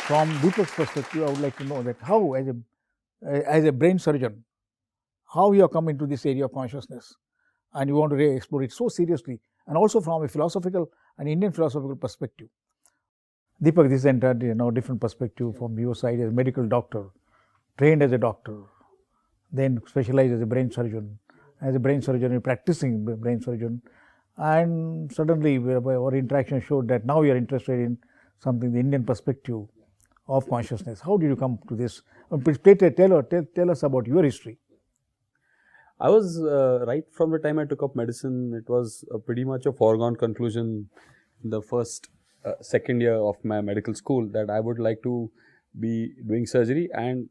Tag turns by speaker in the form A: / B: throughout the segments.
A: From Deepak's perspective, I would like to know that how, as a brain surgeon, how you have come into this area of consciousness, and you want to really explore it so seriously, and also from a philosophical and Indian philosophical perspective. Deepak, this is entirely different perspective from your side as a medical doctor, trained as a doctor, then specialized as a brain surgeon. As a brain surgeon, you're practicing brain surgeon, and suddenly our interaction showed that now you are interested in something, the Indian perspective of consciousness. How did you come to this? Please tell us about your history.
B: I was right from the time I took up medicine, it was pretty much a foregone conclusion in the first, second year of my medical school that I would like to be doing surgery and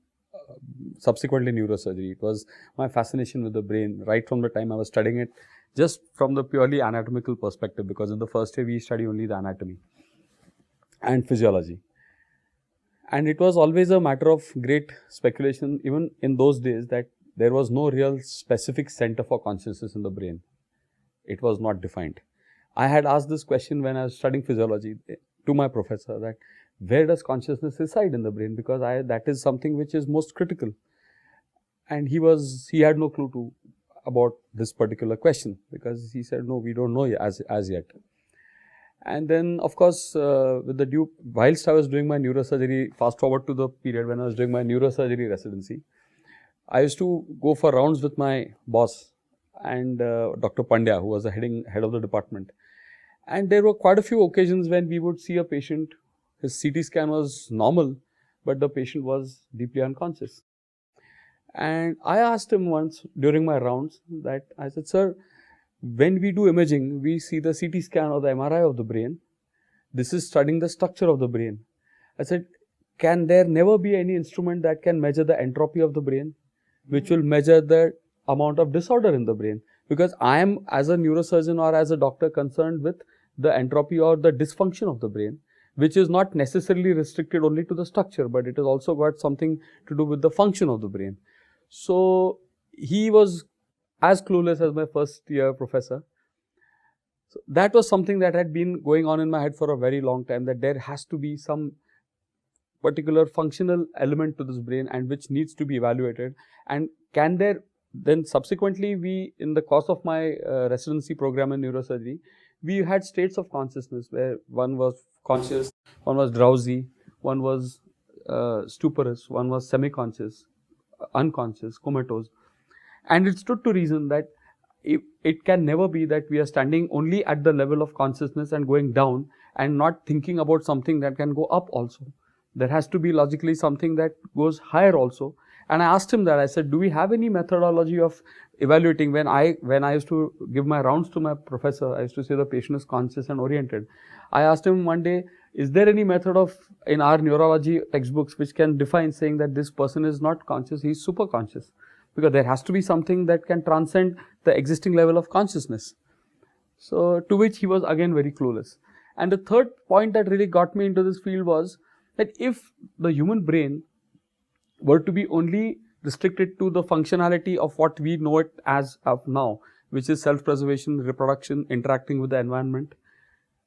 B: subsequently neurosurgery. It was my fascination with the brain right from the time I was studying it, just from the purely anatomical perspective, because in the first year we study only the anatomy and physiology. And it was always a matter of great speculation, even in those days, that there was no real specific center for consciousness in the brain. It was not defined. I had asked this question when I was studying physiology to my professor, that where does consciousness reside in the brain, because that is something which is most critical. And he had no clue about this particular question, because he said, no, we don't know as yet. And then, of course, whilst I was doing my neurosurgery, fast forward to the period when I was doing my neurosurgery residency, I used to go for rounds with my boss and Dr. Pandya, who was the head of the department. And there were quite a few occasions when we would see a patient, his CT scan was normal, but the patient was deeply unconscious. And I asked him once during my rounds that, I said, sir, when we do imaging, we see the CT scan or the MRI of the brain. This is studying the structure of the brain. I said, can there never be any instrument that can measure the entropy of the brain, which will measure the amount of disorder in the brain? Because I am, as a neurosurgeon or as a doctor, concerned with the entropy or the dysfunction of the brain, which is not necessarily restricted only to the structure, but it has also got something to do with the function of the brain. So he was as clueless as my first year professor. So that was something that had been going on in my head for a very long time, that there has to be some particular functional element to this brain and which needs to be evaluated. And can there, then subsequently in the course of my residency program in neurosurgery, we had states of consciousness where one was conscious, one was drowsy, one was stuporous, one was semi-conscious, unconscious, comatose. And it stood to reason that it can never be that we are standing only at the level of consciousness and going down and not thinking about something that can go up also. There has to be logically something that goes higher also. And I asked him that, I said, do we have any methodology of evaluating? When I used to give my rounds to my professor, I used to say the patient is conscious and oriented. I asked him one day, is there any method in our neurology textbooks which can define saying that this person is not conscious, he is super conscious? Because there has to be something that can transcend the existing level of consciousness. So, to which he was again very clueless. And the third point that really got me into this field was that if the human brain were to be only restricted to the functionality of what we know it as of now, which is self-preservation, reproduction, interacting with the environment,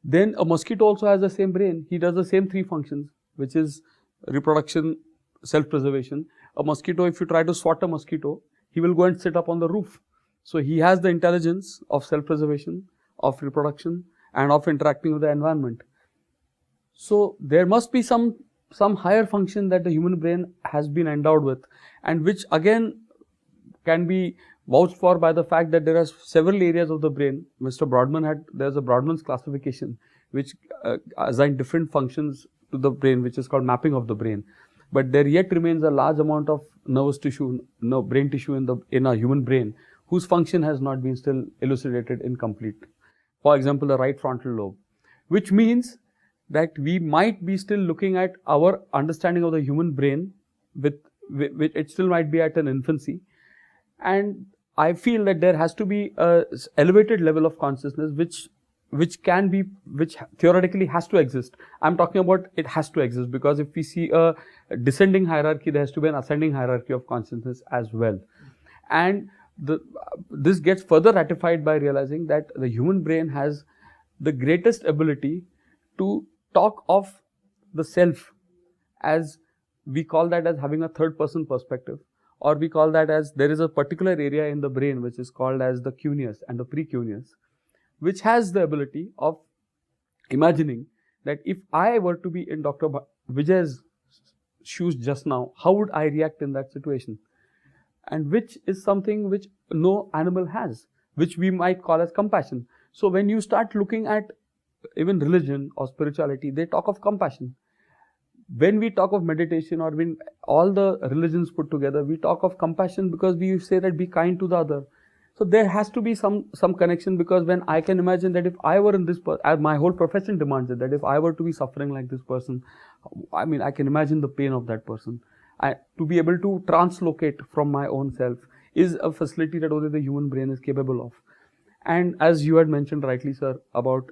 B: then a mosquito also has the same brain. He does the same three functions, which is reproduction, self-preservation. A mosquito, if you try to swat a mosquito, he will go and sit up on the roof. So he has the intelligence of self-preservation, of reproduction, and of interacting with the environment. So there must be some higher function that the human brain has been endowed with, and which again can be vouched for by the fact that there are several areas of the brain. There's a Brodmann's classification which assigned different functions to the brain, which is called mapping of the brain. But there yet remains a large amount of nervous tissue, brain tissue in a human brain, whose function has not been still elucidated in complete. For example, the right frontal lobe, which means that we might be still looking at our understanding of the human brain with it still might be at an infancy. And I feel that there has to be a elevated level of consciousness which theoretically has to exist. I'm talking about it has to exist, because if we see a descending hierarchy, there has to be an ascending hierarchy of consciousness as well. And this gets further ratified by realizing that the human brain has the greatest ability to talk of the self as, we call that as having a third person perspective, or we call that as there is a particular area in the brain which is called as the cuneus and the precuneus, which has the ability of imagining that if I were to be in Dr. Vijay's shoes just now, how would I react in that situation? And which is something which no animal has, which we might call as compassion. So when you start looking at even religion or spirituality, they talk of compassion. When we talk of meditation, or when all the religions put together, we talk of compassion because we say that be kind to the other. So there has to be some connection, because when I can imagine that if I were in this, my whole profession demands it, that if I were to be suffering like this person, I mean, I can imagine the pain of that person. To be able to translocate from my own self is a facility that only the human brain is capable of. And as you had mentioned rightly, sir, about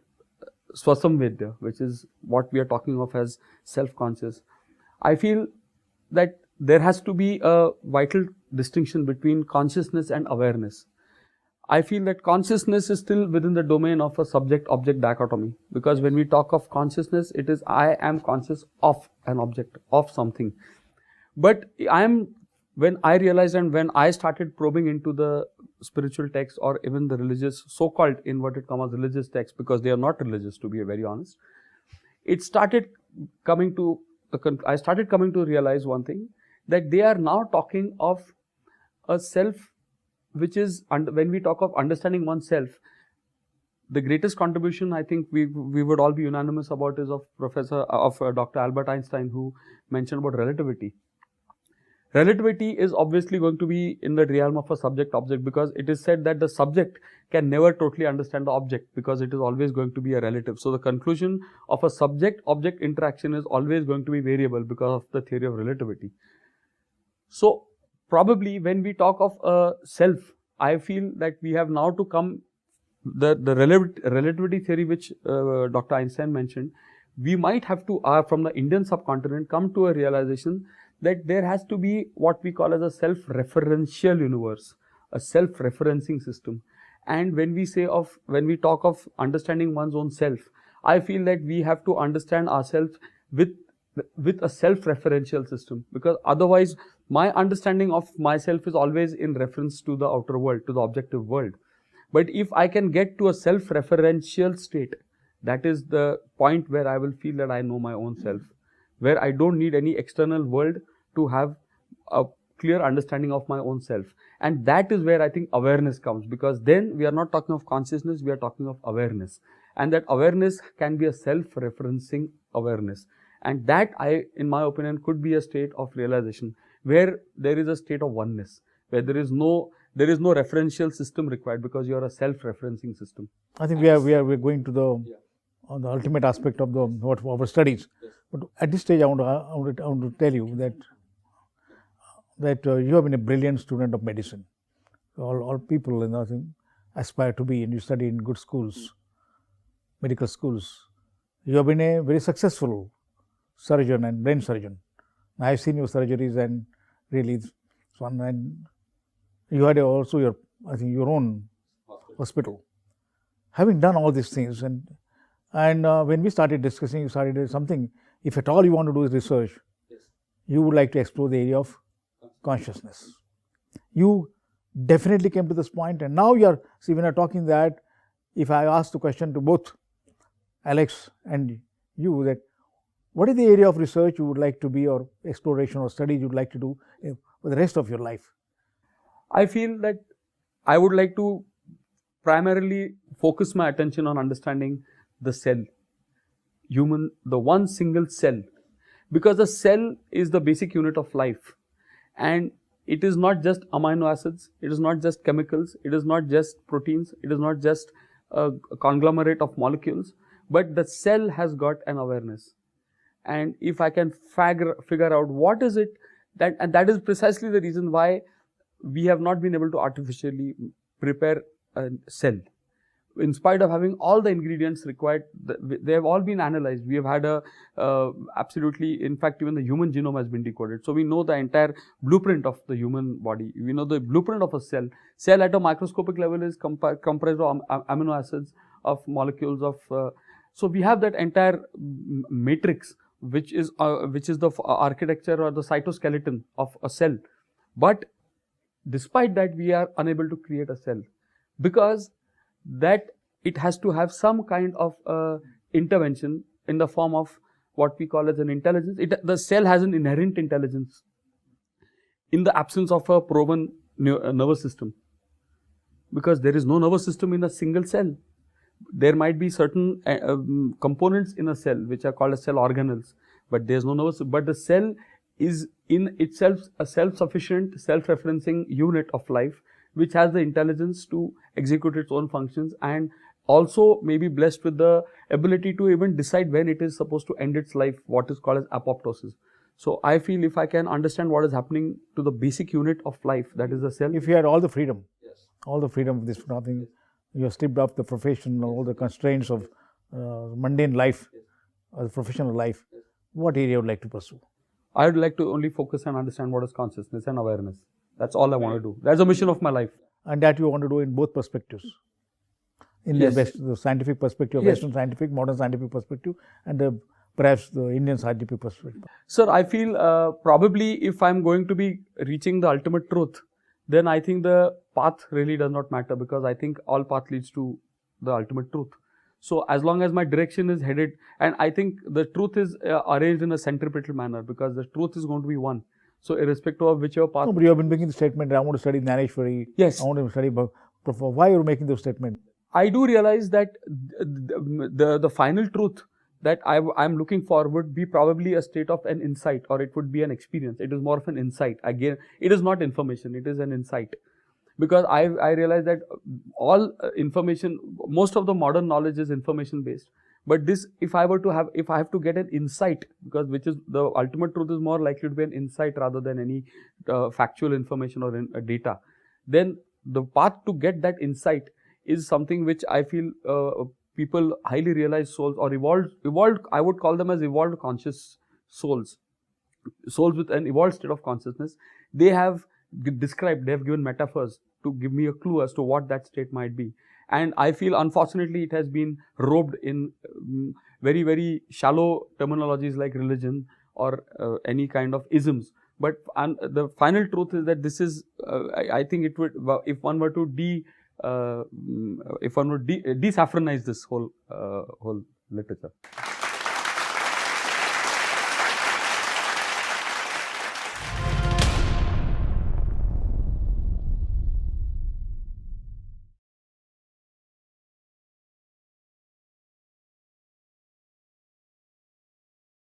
B: Swasamvedya, which is what we are talking of as self-conscious, I feel that there has to be a vital distinction between consciousness and awareness. I feel that consciousness is still within the domain of a subject-object dichotomy, because when we talk of consciousness, it is I am conscious of an object, of something. But when I realized and when I started probing into the spiritual texts, or even the religious, so-called inverted commas religious texts, because they are not religious, to be very honest, it started coming to, I started coming to realize one thing, that they are now talking of a self which is, when we talk of understanding oneself, the greatest contribution I think we would all be unanimous about is of Dr. Albert Einstein, who mentioned about relativity. Relativity is obviously going to be in the realm of a subject-object, because it is said that the subject can never totally understand the object, because it is always going to be a relative. So the conclusion of a subject-object interaction is always going to be variable because of the theory of relativity. So probably when we talk of a self, I feel that we have now to come, the relativity theory which Dr. Einstein mentioned, we might have to, from the Indian subcontinent, come to a realization that there has to be what we call as a self-referential universe, a self-referencing system. And when we talk of understanding one's own self, I feel that we have to understand ourselves with a self-referential system, because otherwise my understanding of myself is always in reference to the outer world, to the objective world. But if I can get to a self-referential state, that is the point where I will feel that I know my own self, where I don't need any external world to have a clear understanding of my own self. And that is where I think awareness comes, because then we are not talking of consciousness, we are talking of awareness. And that awareness can be a self-referencing awareness. And that, in my opinion, could be a state of realization, where there is a state of oneness, where there is no referential system required, because you are a self-referencing system.
A: I think we're going to the ultimate aspect of our studies.
B: Yes.
A: But at this stage, I want to tell you that you have been a brilliant student of medicine. All people, I think, aspire to be, and you study in good schools, medical schools. You have been a very successful surgeon and brain surgeon. I have seen your surgeries, and really, it's fun. And you had also your own hospital. Having done all these things, and when we started discussing, you started something. If at all you want to do is research,
B: Yes.
A: you would like to explore the area of consciousness. You definitely came to this point, and now you are. See, when you're talking that, if I ask the question to both Alex and you, that what is the area of research you would like to be, or exploration or studies you would like to do for the rest of your life?
B: I feel that I would like to primarily focus my attention on understanding the cell, the one single cell, because the cell is the basic unit of life, and it is not just amino acids, it is not just chemicals, it is not just proteins, it is not just a conglomerate of molecules, but the cell has got an awareness. And if I can figure out what is it, and that is precisely the reason why we have not been able to artificially prepare a cell. In spite of having all the ingredients required, they have all been analyzed. We have had absolutely, in fact, even the human genome has been decoded. So we know the entire blueprint of the human body. We know the blueprint of a cell. Cell at a microscopic level is comprised of amino acids, of molecules of. So we have that entire matrix which is the architecture or the cytoskeleton of a cell. But despite that, we are unable to create a cell, because that it has to have some kind of intervention in the form of what we call as an intelligence. The cell has an inherent intelligence in the absence of a proven nervous system, because there is no nervous system in a single cell. There might be certain components in a cell which are called as cell organelles, but there is no nervous. But the cell is in itself a self-sufficient, self-referencing unit of life, which has the intelligence to execute its own functions, and also may be blessed with the ability to even decide when it is supposed to end its life, what is called as apoptosis. So I feel if I can understand what is happening to the basic unit of life, that is the cell.
A: If you had all the freedom, all the freedom of this nothing, you have stripped off the profession, all the constraints of mundane life, or the professional life, what area would you like to pursue?
B: I would like to only focus and understand what is consciousness and awareness. That's all I want to do. That's the mission of my life.
A: And that you want to do in both perspectives. In the scientific perspective, Western scientific, modern scientific perspective, and perhaps the Indian scientific perspective.
B: Sir, I feel probably if I'm going to be reaching the ultimate truth, then I think the path really does not matter, because I think all path leads to the ultimate truth. So as long as my direction is headed, and I think the truth is arranged in a centripetal manner, because the truth is going to be one. So irrespective of whichever path.
A: No, but you have been making the statement, I want to study Naneshwari,
B: yes,
A: I want to study, why are you making those statements?
B: I do realize that the final truth that I'm looking for would be probably a state of an insight, or it would be an experience. It is more of an insight. Again, it is not information, it is an insight. Because I realize that all information, most of the modern knowledge is information based. But this, if I have to get an insight, because which is the ultimate truth is more likely to be an insight rather than any factual information or data, then the path to get that insight is something which I feel people highly realized souls, or evolved, I would call them as evolved conscious souls with an evolved state of consciousness. They have described, they have given metaphors to give me a clue as to what that state might be. And I feel unfortunately it has been robed in very, very shallow terminologies like religion or any kind of isms. But the final truth is that this is, I think it would, if one were to desaffronize this whole literature.